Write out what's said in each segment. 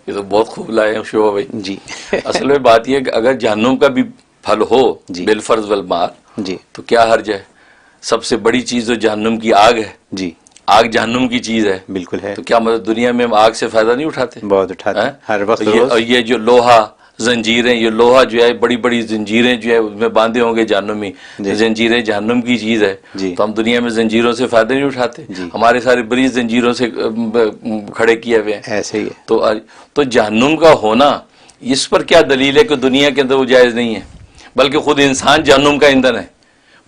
یہ تو بہت خوب لائے ہیں شعبہ بھائی جی اصل میں بات یہ ہے کہ اگر جہنم کا بھی پھل ہو بالفرض والمال جی تو کیا حرج ہے؟ سب سے بڑی چیز تو جہنم کی آگ ہے، جی آگ جہنم کی چیز ہے، بالکل ہے، تو کیا مطلب دنیا میں ہم آگ سے فائدہ نہیں اٹھاتے؟ بہت اٹھاتے ہیں ہر وقت اور یہ جو لوہا زنجیریں، یہ لوہا جو ہے بڑی بڑی زنجیریں جو ہے اس میں باندھے ہوں گے جہنمی، زنجیریں جہنم کی چیز ہے، تو ہم دنیا میں زنجیروں سے فائدہ نہیں اٹھاتے، ہمارے سارے بریز زنجیروں سے کھڑے کیے ہوئے ہیں، ایسے ہی ہے۔ تو جہنم کا ہونا اس پر کیا دلیل ہے کہ دنیا کے اندر وہ جائز نہیں ہے؟ بلکہ خود انسان جہنم کا ایندھن ہے،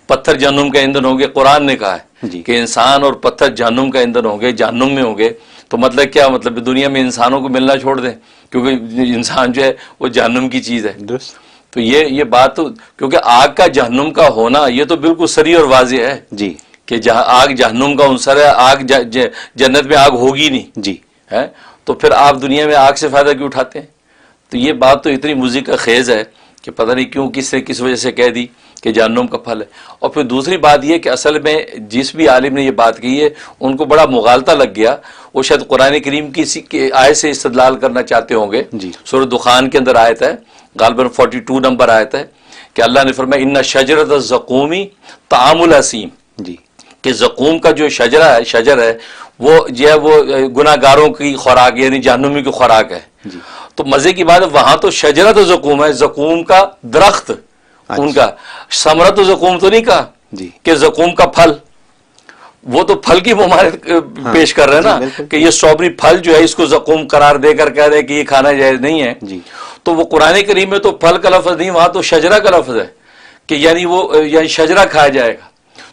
پتھر جہنم کا ایندھن ہوں گے، قرآن نے کہا ہے کہ انسان اور پتھر جہنم کا ایندھن ہوں گے، جہنم میں ہوں گے، تو مطلب کیا مطلب دنیا میں انسانوں کو ملنا چھوڑ دیں کیونکہ انسان جو ہے وہ جہنم کی چیز ہے۔ تو یہ بات تو کیونکہ آگ کا جہنم کا ہونا یہ تو بالکل صریح اور واضح ہے جی کہ آگ جہنم کا عنصر ہے، آگ جنت میں آگ ہوگی نہیں جی ہے، تو پھر آپ دنیا میں آگ سے فائدہ کیوں اٹھاتے ہیں؟ تو یہ بات تو اتنی موزیکا خیز ہے کہ پتہ نہیں کیوں کس وجہ سے کہہ دی کہ جہنم کا پھل ہے۔ اور پھر دوسری بات یہ کہ اصل میں جس بھی عالم نے یہ بات کہی ہے ان کو بڑا مغالطہ لگ گیا، وہ شاید قرآن کریم کی آیت سے استدلال کرنا چاہتے ہوں گے۔ سورۃ دخان کے اندر آیت ہے، غالباً 42 نمبر آیت ہے کہ اللہ نے فرمایا ان شجرۃ الزقوم طعام الاسیم، کہ زقوم کا جو شجر ہے وہ جو ہے وہ گناہ گاروں کی خوراک یعنی جہنمی کی خوراک ہے۔ تو مزے کی بات ہے وہاں تو شجرۃ زقوم ہے، زقوم کا درخت ان کا، ثمرۃ زقوم تو نہیں کہا کہ زقوم کا پھل، وہ تو پھل کی ممانعت پیش کر رہے ہیں نا کہ یہ اسٹرابری پھل جو ہے اس کو زقوم قرار دے کر کہہ رہے کہ یہ کھانا جائز نہیں ہے۔ تو وہ قرآن کریم میں تو پھل کا لفظ نہیں، وہاں تو شجرہ کا لفظ ہے کہ یعنی شجرہ کھایا جائے گا،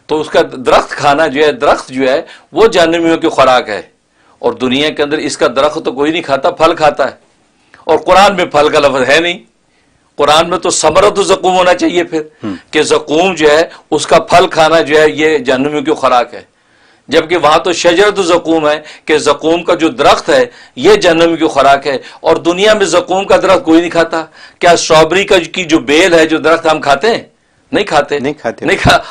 تو اس کا درخت کھانا جو ہے، درخت جو ہے وہ جہنمیوں کی خوراک ہے، اور دنیا کے اندر اس کا درخت تو کوئی نہیں کھاتا، پھل کھاتا ہے، اور قرآن میں پھل کا لفظ ہے نہیں، قرآن میں تو ثمرۃ زقوم ہونا چاہیے پھر کہ زقوم جو ہے اس کا پھل کھانا جو ہے یہ جہنمیوں کی خوراک ہے، جبکہ وہاں تو شجرۃ زقوم ہے کہ زقوم کا جو درخت ہے یہ جہنم کی خوراک ہے، اور دنیا میں زقوم کا درخت کوئی نہیں کھاتا۔ کیا اسٹرابری کی جو بیل ہے جو درخت ہم کھاتے ہیں؟ نہیں کھاتے،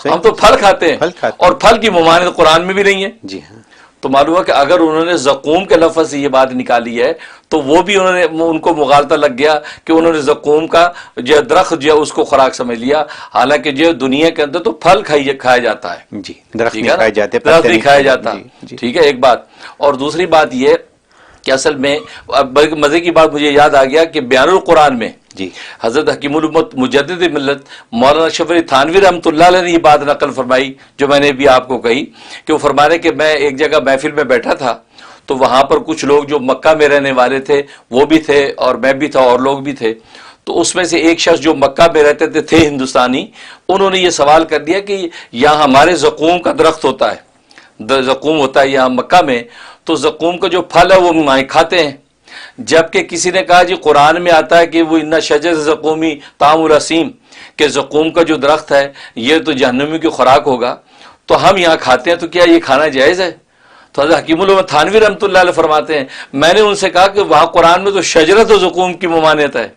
ہم تو پھل کھاتے ہیں، اور پھل کی ممانعت قرآن میں بھی نہیں ہے۔ جی ہاں، تو معلوم ہے کہ اگر انہوں نے زقوم کے لفظ سے یہ بات نکالی ہے تو وہ بھی ان کو مغالطہ لگ گیا کہ انہوں نے زقوم کا جو درخت جو ہے اس کو خوراک سمجھ لیا، حالانکہ جو دنیا کے اندر تو پھل کھایا جاتا ہے، جی درخت نہیں کھائے جاتے، درخت نہیں کھایا جاتا، ٹھیک ہے ایک بات۔ اور دوسری بات یہ کہ اصل میں مزے کی بات مجھے یاد آ گیا کہ بیان القرآن میں حضرت حکیم الامت مجدد ملت مولانا اشرف علی تھانوی رحمۃ اللہ علیہ نے یہ بات نقل فرمائی جو میں نے بھی آپ کو کہی کہ وہ فرما رہے کہ میں ایک جگہ محفل میں بیٹھا تھا، تو وہاں پر کچھ لوگ جو مکہ میں رہنے والے تھے وہ بھی تھے اور میں بھی تھا اور لوگ بھی تھے، تو اس میں سے ایک شخص جو مکہ میں رہتے تھے ہندوستانی، انہوں نے یہ سوال کر دیا کہ یہاں ہمارے زقوم کا درخت ہوتا ہے، زقوم ہوتا ہے یہاں مکہ میں، تو زقوم کا جو پھل ہے وہ مائیں کھاتے ہیں، جبکہ کسی نے کہا جی قرآن میں آتا ہے کہ وہ ان شجر زقومی طعام الاسیم، کہ زقوم کا جو درخت ہے یہ تو جہنمی کی خوراک ہوگا، تو ہم یہاں کھاتے ہیں، تو کیا یہ کھانا جائز ہے؟ تو حضرت حکیم الامت تھانوی رحمۃ اللہ علیہ فرماتے ہیں میں نے ان سے کہا کہ وہاں قرآن میں تو شجرۃ زقوم کی ممانعت ہے،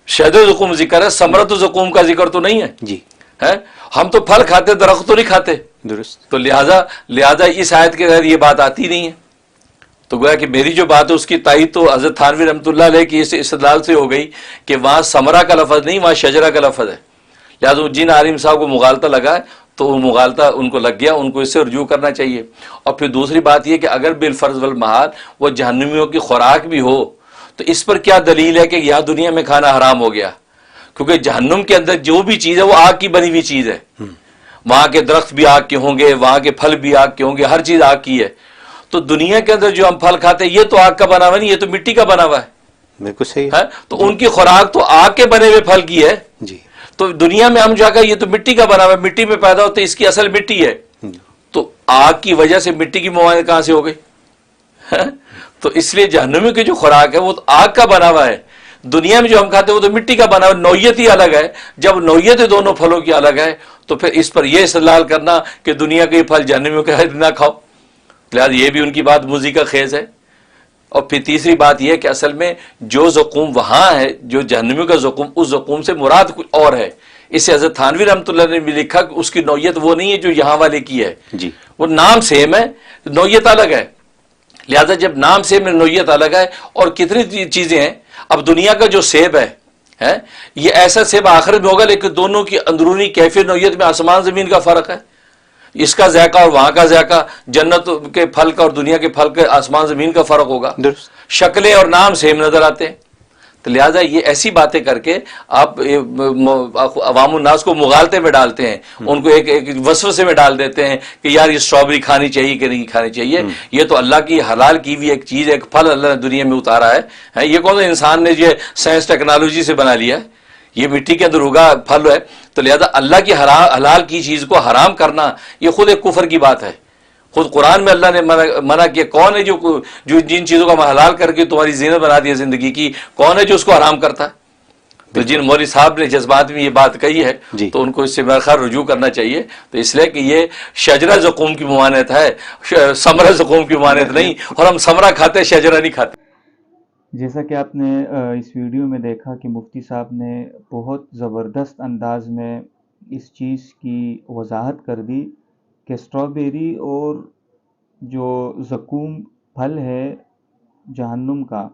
شجر زقوم ذکر ہے، ثمرۃ زقوم کا ذکر تو نہیں ہے، جی ہم تو پھل کھاتے درخت تو نہیں کھاتے، درست، تو لہذا اس آیت کے تحت یہ بات آتی نہیں ہے۔ تو گویا کہ میری جو بات ہے اس کی تائید تو حضرت تھانوی رحمۃ اللہ علیہ کی اس استدلال سے ہو گئی کہ وہاں ثمرہ کا لفظ نہیں، وہاں شجرہ کا لفظ ہے، لہٰذا جن عالم صاحب کو مغالطہ لگا ہے تو وہ مغالطہ ان کو لگ گیا، ان کو اس سے رجوع کرنا چاہیے۔ اور پھر دوسری بات یہ کہ اگر بالفرض والمحال وہ جہنمیوں کی خوراک بھی ہو تو اس پر کیا دلیل ہے کہ یہاں دنیا میں کھانا حرام ہو گیا؟ کیونکہ جہنم کے اندر جو بھی چیز ہے وہ آگ کی بنی ہوئی چیز ہے، وہاں کے درخت بھی آگ کے ہوں گے، وہاں کے پھل بھی آگ کے ہوں گے، ہر چیز آگ کی ہے، تو دنیا کے اندر جو ہم پھل کھاتے ہیں یہ تو آگ کا بنا ہوا نہیں، یہ تو مٹی کا بنا ہوا ہے، بالکل صحیح ہے، تو ان کی خوراک تو آگ کے بنے ہوئے پھل کی ہے، جی تو دنیا میں ہم جا کر یہ تو مٹی کا بنا ہوا ہے، مٹی میں پیدا ہوتے اس کی اصل مٹی ہے، تو آگ کی وجہ سے مٹی کی ممانعت کہاں سے ہو گئی؟ تو اس لیے جہنمی کی جو خوراک ہے وہ تو آگ کا بنا ہوا ہے، دنیا میں جو ہم کھاتے ہیں وہ تو مٹی کا بنا ہوا ہے، نوعیت ہی الگ ہے، جب نوعیت دونوں پھلوں کی الگ ہے تو پھر اس پر یہ استدلال کرنا کہ دنیا کے یہ پھل جہنمیوں کے نہ کھاؤ، لہٰذا یہ بھی ان کی بات موذی کا خیز ہے۔ اور پھر تیسری بات یہ کہ اصل میں جو زقوم وہاں ہے، جو جہنمیوں کا زقوم، اس زقوم سے مراد کچھ اور ہے، اس سے حضرت تھانوی رحمۃ اللہ نے بھی لکھا کہ اس کی نوعیت وہ نہیں ہے جو یہاں والے کی ہے، جی وہ نام سیم ہے، نوعیت الگ ہے، لہذا جب نام سیب میں نوعیت الگ ہے، اور کتنی چیزیں ہیں. اب دنیا کا جو سیب ہے یہ ایسا سیب آخرت میں ہوگا، لیکن دونوں کی اندرونی کیفیت نوعیت میں آسمان زمین کا فرق ہے. اس کا ذائقہ اور وہاں کا ذائقہ، جنت کے پھل کا اور دنیا کے پھل کا آسمان زمین کا فرق ہوگا. درست. شکلیں اور نام سیم نظر آتے ہیں. تو لہٰذا یہ ایسی باتیں کر کے آپ عوام الناس کو مغالطے میں ڈالتے ہیں، ان کو ایک وسوسے میں ڈال دیتے ہیں کہ یار یہ اسٹرابری کھانی چاہیے کہ نہیں کھانی چاہیے. یہ تو اللہ کی حلال کی ہوئی ایک چیز، ایک پھل اللہ نے دنیا میں اتارا ہے. یہ کون سا انسان نے یہ سائنس ٹیکنالوجی سے بنا لیا ہے؟ یہ مٹی کے اندر اگا پھل ہے. تو لہذا اللہ کی حلال کی چیز کو حرام کرنا یہ خود ایک کفر کی بات ہے. خود قرآن میں اللہ نے منع کیا. کون ہے جو جن چیزوں کا حلال کر کے تمہاری زینت بنا دی ہے زندگی کی، کون ہے جو اس کو حرام کرتا ہے؟ تو جن مولوی صاحب نے جذبات میں یہ بات کہی ہے تو ان کو اس سے برخار رجوع کرنا چاہیے. تو اس لیے کہ یہ شجرہ زقوم کی ممانعت ہے، ثمرہ زقوم کی ممانعت نہیں. اور ہم ثمرہ کھاتے شجرہ نہیں کھاتے. جیسا کہ آپ نے اس ویڈیو میں دیکھا کہ مفتی صاحب نے بہت زبردست انداز میں اس چیز کی وضاحت کر دی کہ اسٹرابیری اور جو زقوم پھل ہے جہنم کا،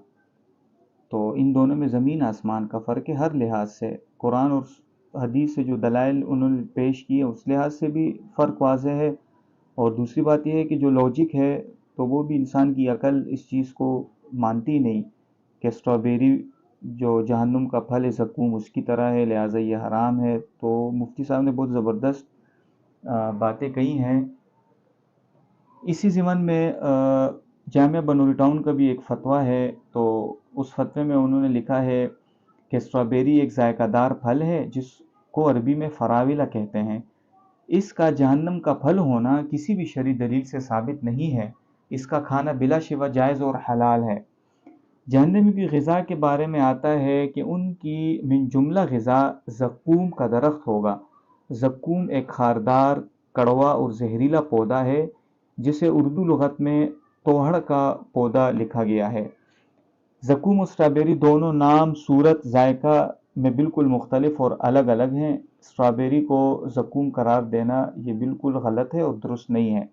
تو ان دونوں میں زمین آسمان کا فرق ہے ہر لحاظ سے. قرآن اور حدیث سے جو دلائل انہوں نے پیش کیے اس لحاظ سے بھی فرق واضح ہے. اور دوسری بات یہ ہے کہ جو لاجک ہے تو وہ بھی انسان کی عقل اس چیز کو مانتی نہیں کہ اسٹرابیری جو جہنم کا پھل ہے زقوم اس کی طرح ہے، لہٰذا یہ حرام ہے. تو مفتی صاحب نے بہت زبردست باتیں کہی ہیں. اسی ضمن میں جامعہ بنوری ٹاؤن کا بھی ایک فتویٰ ہے، تو اس فتوے میں انہوں نے لکھا ہے کہ اسٹرابیری ایک ذائقہ دار پھل ہے جس کو عربی میں فراولہ کہتے ہیں. اس کا جہنم کا پھل ہونا کسی بھی شرعی دلیل سے ثابت نہیں ہے. اس کا کھانا بلا شبہ جائز اور حلال ہے. جہنمی کی غذا کے بارے میں آتا ہے کہ ان کی من جملہ غذا زقوم کا درخت ہوگا. زقوم ایک خاردار، کڑوا اور زہریلا پودا ہے جسے اردو لغت میں توہڑ کا پودا لکھا گیا ہے. زقوم اور اسٹرابیری دونوں نام، صورت، ذائقہ میں بالکل مختلف اور الگ الگ ہیں. اسٹرابیری کو زقوم قرار دینا یہ بالکل غلط ہے اور درست نہیں ہے.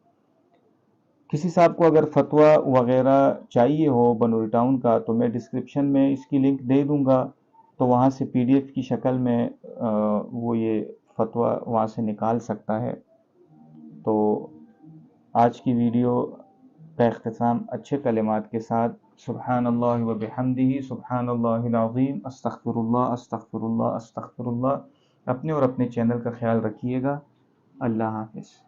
کسی صاحب کو اگر فتویٰ وغیرہ چاہیے ہو بنوری ٹاؤن کا تو میں ڈسکرپشن میں اس کی لنک دے دوں گا، تو وہاں سے PDF کی شکل میں وہ یہ فتویٰ وہاں سے نکال سکتا ہے. تو آج کی ویڈیو کا اختتام اچھے کلمات کے ساتھ سبحان اللہ و بحمدہ سبحان اللہ العظیم استغفر اللہ استغفر اللہ استغفر اللہ. اپنے اور اپنے چینل کا خیال رکھیے گا. اللہ حافظ.